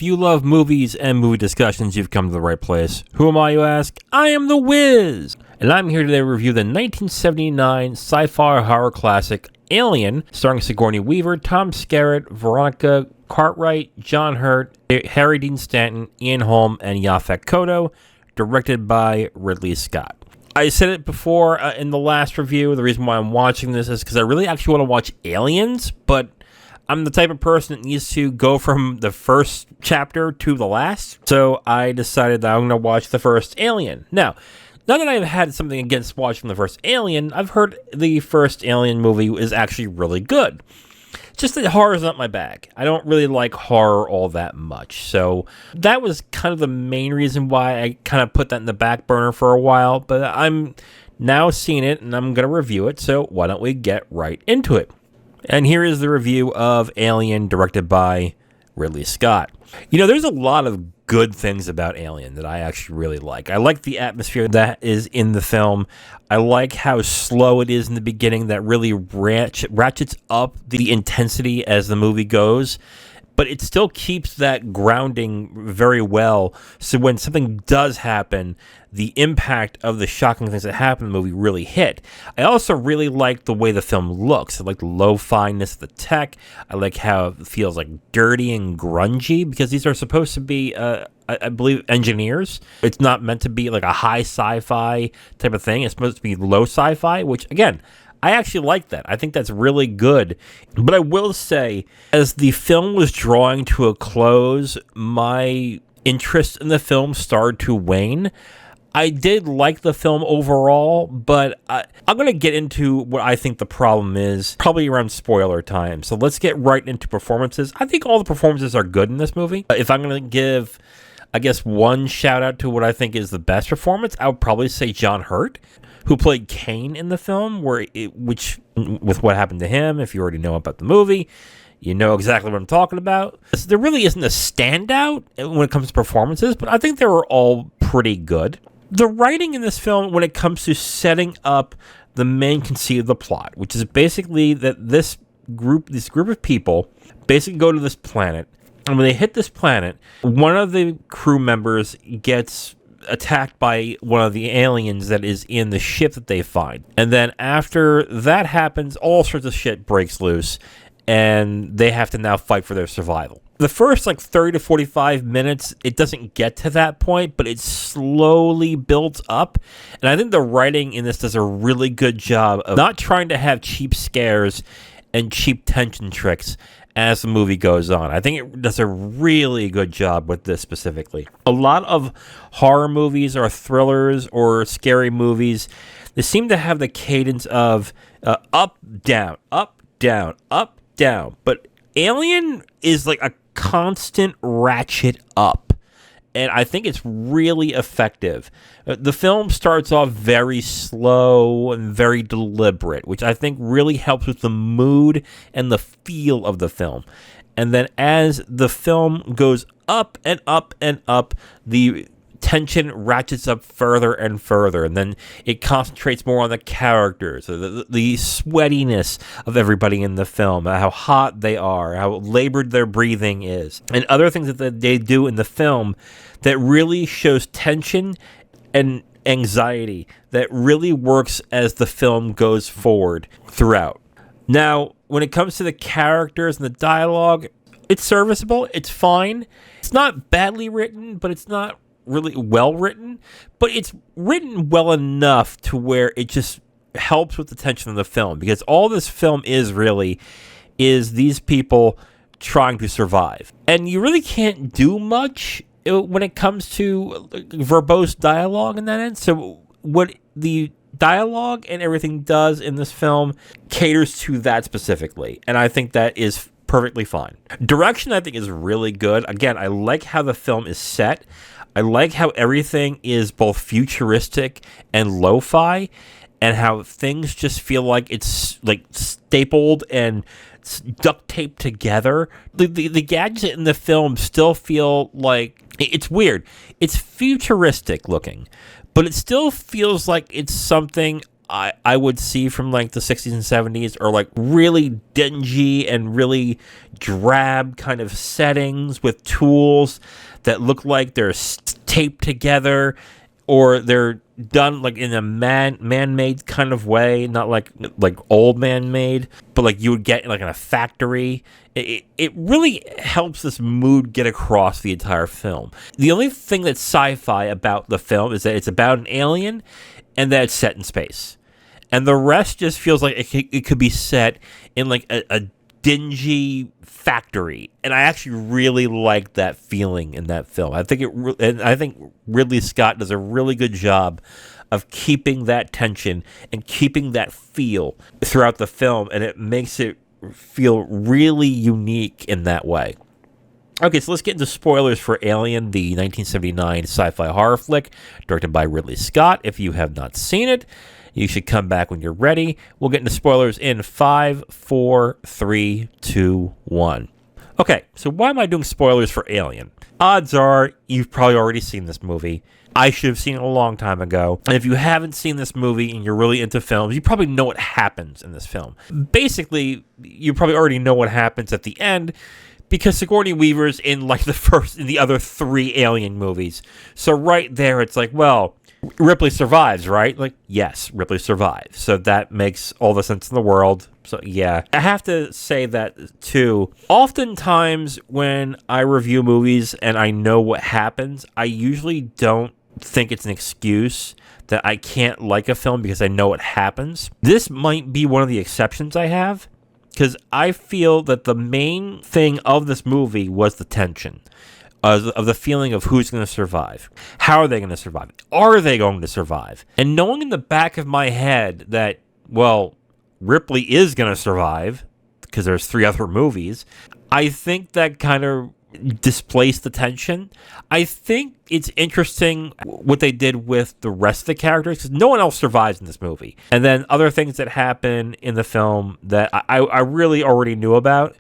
If you love movies and movie discussions, you've come to the right place. Who am I, you ask? I am The Wiz! And I'm here today to review the 1979 sci-fi horror classic Alien, starring Sigourney Weaver, Tom Skerritt, Veronica Cartwright, John Hurt, Harry Dean Stanton, Ian Holm, and Yaphet Kotto, directed by Ridley Scott. I said it before in the last review. The reason why I'm watching this is because I really actually want to watch Aliens, but I'm the type of person that needs to go from the first chapter to the last. So I decided that I'm going to watch the first Alien. Now, not that I've had something against watching the first Alien, I've heard the first Alien movie is actually really good. Just that horror's not my bag. I don't really like horror all that much. So that was kind of the main reason why I kind of put that in the back burner for a while. But I'm now seeing it and I'm going to review it. So why don't we get right into it? And here is the review of Alien, directed by Ridley Scott. You know, there's a lot of good things about Alien that I actually really like. I like the atmosphere that is in the film. I like how slow it is in the beginning. That really ratchets up the intensity as the movie goes. But it still keeps that grounding very well. So when something does happen, the impact of the shocking things that happen in the movie really hit. I also really like the way the film looks. I like the lo-fi-ness of the tech. I like how it feels like dirty and grungy, because these are supposed to be, I believe, engineers. It's not meant to be like a high sci-fi type of thing. It's supposed to be low sci-fi, which, again, I actually like that. I think that's really good. But I will say, as the film was drawing to a close, my interest in the film started to wane. I did like the film overall, but I'm going to get into what I think the problem is, probably around spoiler time. So let's get right into performances. I think all the performances are good in this movie. If I'm going to give, I guess, one shout out to what I think is the best performance, I would probably say John Hurt, who played Kane in the film, which with what happened to him, if you already know about the movie, you know exactly what I'm talking about. There really isn't a standout when it comes to performances, but I think they were all pretty good. The writing in this film, when it comes to setting up the main conceit of the plot, which is basically that this group of people basically go to this planet, and when they hit this planet, one of the crew members gets attacked by one of the aliens that is in the ship that they find. And then after that happens, all sorts of shit breaks loose, and they have to now fight for their survival. The first 30 to 45 minutes, it doesn't get to that point, but it slowly builds up. And I think the writing in this does a really good job of not trying to have cheap scares and cheap tension tricks as the movie goes on. I think it does a really good job with this specifically. A lot of horror movies or thrillers or scary movies, they seem to have the cadence of up, down, up, down, up, down. But Alien is like a constant ratchet up. And I think it's really effective. The film starts off very slow and very deliberate, which I think really helps with the mood and the feel of the film. And then as the film goes up and up and up, the tension ratchets up further and further, and then it concentrates more on the characters, the sweatiness of everybody in the film, how hot they are, how labored their breathing is, and other things that they do in the film that really shows tension and anxiety that really works as the film goes forward throughout. Now, when it comes to the characters and the dialogue, it's serviceable, it's fine. It's not badly written, but it's not really well written, but it's written well enough to where it just helps with the tension of the film, because all this film is really is these people trying to survive, and you really can't do much when it comes to verbose dialogue in that end. So what the dialogue and everything does in this film caters to that specifically, and I think that is perfectly fine. Direction, I think, is really good. Again, I like how the film is set. I like how everything is both futuristic and lo-fi, and how things just feel like it's like stapled and duct taped together. The gadgets in the film still feel like, it's weird. It's futuristic looking, but it still feels like it's something I would see from like the 60s and 70s are like really dingy and really drab kind of settings with tools that look like they're taped together, or they're done like in a man-made kind of way, not like old man-made, but like you would get like in a factory. It really helps this mood get across the entire film. The only thing that's sci-fi about the film is that it's about an alien and that it's set in space. And the rest just feels like it could be set in like a dingy factory, and I actually really like that feeling in that film. I think Ridley Scott does a really good job of keeping that tension and keeping that feel throughout the film, and it makes it feel really unique in that way. Okay, so let's get into spoilers for Alien, the 1979 sci-fi horror flick directed by Ridley Scott. If you have not seen it, you should come back when you're ready. We'll get into spoilers in 5, 4, 3, 2, 1. Okay, so why am I doing spoilers for Alien? Odds are you've probably already seen this movie. I should have seen it a long time ago. And if you haven't seen this movie and you're really into films, you probably know what happens in this film. Basically, you probably already know what happens at the end, because Sigourney Weaver's in like the other 3 Alien movies. So right there, it's like, well, Ripley survives, right? Like, yes, Ripley survives. So that makes all the sense in the world. So, yeah. I have to say that, too. Oftentimes, when I review movies and I know what happens, I usually don't think it's an excuse that I can't like a film because I know what happens. This might be one of the exceptions I have, because I feel that the main thing of this movie was the tension. Of the feeling of who's going to survive. How are they going to survive? Are they going to survive? And knowing in the back of my head that, well, Ripley is going to survive, because there's 3 other movies, I think that kind of displaced the tension. I think it's interesting what they did with the rest of the characters, because no one else survives in this movie. And then other things that happen in the film that I really already knew about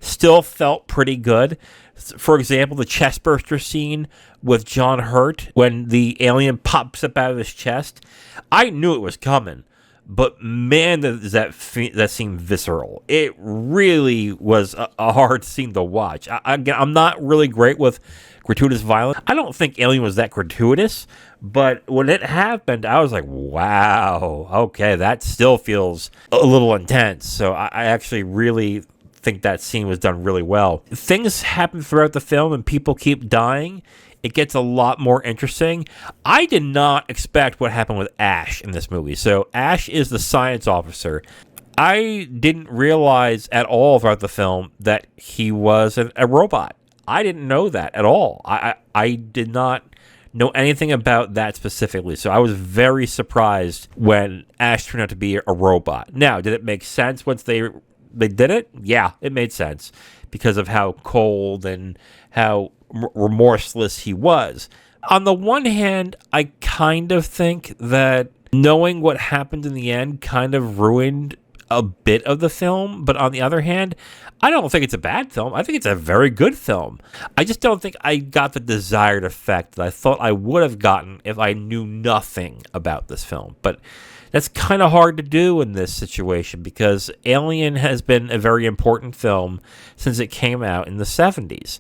still felt pretty good. For example, the chestburster scene with John Hurt, when the alien pops up out of his chest. I knew it was coming, but man, that scene visceral. It really was a hard scene to watch. I'm not really great with gratuitous violence. I don't think Alien was that gratuitous, but when it happened, I was like, wow, okay, that still feels a little intense. So I actually really think that scene was done really well. Things happen throughout the film and people keep dying. It gets a lot more interesting. I did not expect what happened with Ash in this movie. So Ash is the science officer. I didn't realize at all throughout the film that he was a robot. I didn't know that at all. I did not know anything about that specifically. So I was very surprised when Ash turned out to be a robot. Now, did it make sense once they did it? Yeah, it made sense because of how cold and how remorseless he was. On the one hand, I kind of think that knowing what happened in the end kind of ruined a bit of the film. But on the other hand, I don't think it's a bad film. I think it's a very good film. I just don't think I got the desired effect that I thought I would have gotten if I knew nothing about this film. But that's kind of hard to do in this situation because Alien has been a very important film since it came out in the 70s.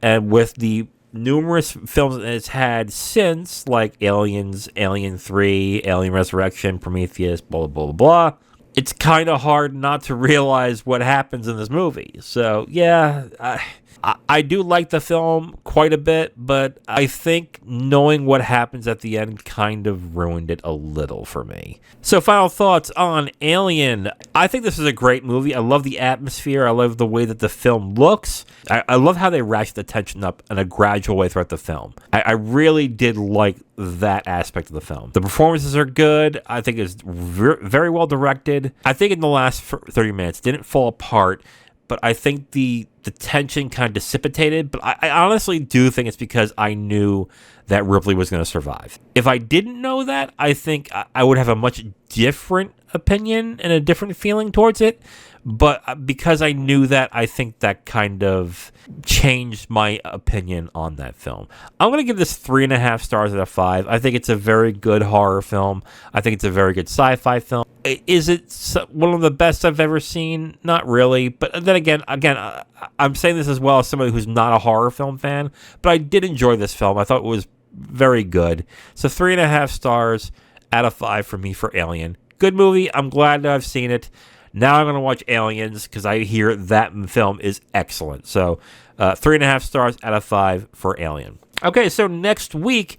And with the numerous films that it's had since, like Aliens, Alien 3, Alien Resurrection, Prometheus, blah, blah, blah, blah, it's kind of hard not to realize what happens in this movie. So, yeah, I do like the film quite a bit, but I think knowing what happens at the end kind of ruined it a little for me. So final thoughts on Alien. I think this is a great movie. I love the atmosphere. I love the way that the film looks. I love how they ratchet the tension up in a gradual way throughout the film. I really did like that aspect of the film. The performances are good. I think it's very well directed. I think in the last 30 minutes, it didn't fall apart, but I think the tension kind of dissipated. But I honestly do think it's because I knew that Ripley was going to survive. If I didn't know that, I think I would have a much different opinion and a different feeling towards it. But because I knew that, I think that kind of changed my opinion on that film. I'm going to give this 3.5 stars out of 5. I think it's a very good horror film. I think it's a very good sci-fi film. Is it one of the best I've ever seen? Not really. But then again, I'm saying this as well as somebody who's not a horror film fan, but I did enjoy this film. I thought it was very good. So 3.5 stars out of 5 for me for Alien. Good movie. I'm glad that I've seen it. Now I'm going to watch Aliens because I hear that film is excellent. So 3.5 stars out of 5 for Alien. Okay, so next week,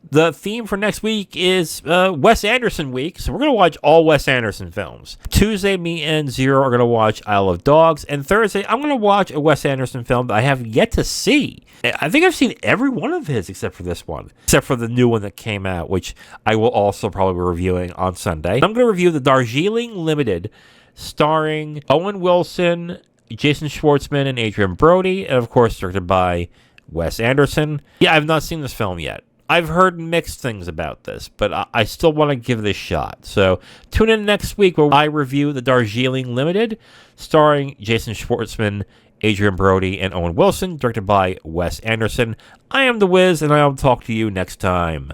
the theme for next week is Wes Anderson week. So we're going to watch all Wes Anderson films. Tuesday, me and Zero are going to watch Isle of Dogs. And Thursday, I'm going to watch a Wes Anderson film that I have yet to see. I think I've seen every one of his except for this one. Except for the new one that came out, which I will also probably be reviewing on Sunday. I'm going to review the Darjeeling Limited, starring Owen Wilson, Jason Schwartzman, and Adrian Brody. And of course, directed by Wes Anderson. Yeah, I've not seen this film yet. I've heard mixed things about this, but I still want to give this a shot. So tune in next week where I review the Darjeeling Limited, starring Jason Schwartzman, Adrian Brody, and Owen Wilson, directed by Wes Anderson. I am The Wiz, and I'll talk to you next time.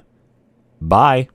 Bye.